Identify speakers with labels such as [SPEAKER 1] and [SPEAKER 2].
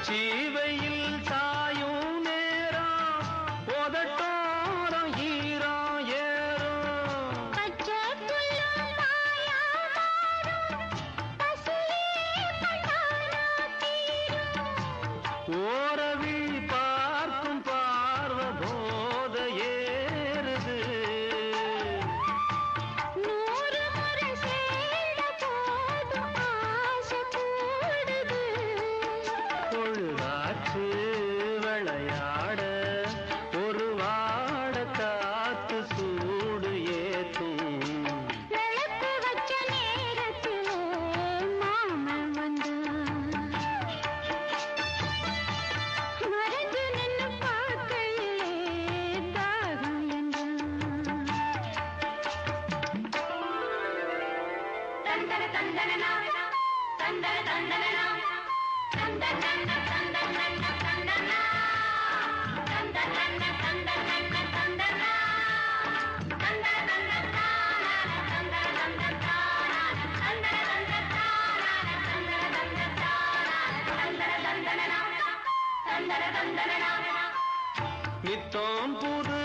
[SPEAKER 1] உச்சிவையில் சாயும் நேரம் உதட்டோரம் ஈரம் ஏறும்
[SPEAKER 2] பச்சை புல்லும் மாயா மாறும் பசியே கண்டானா தீரும்
[SPEAKER 1] ஓரவில் பார்க்கும் பார்வ போத ஏறுது
[SPEAKER 2] 100 முறை சேர்ந்த போதும் ஆசை கூடுது
[SPEAKER 1] பொழுதாச்சு விளையாட ஒரு வாட காத்து சூடு ஏத்தும்
[SPEAKER 2] விளக்கு வச்ச நேரத்திலே மாமன் வந்தான் மறைஞ்சு நின்னு பார்க்கையிலே தாகம் என்றான் தந்தன தந்தனா தந்தன தந்தனா தந்தன தந்தன தந்தன தந்தனா தந்தன தந்தன தந்தன தந்தனா தந்தன தந்தன
[SPEAKER 1] நித்தம் புது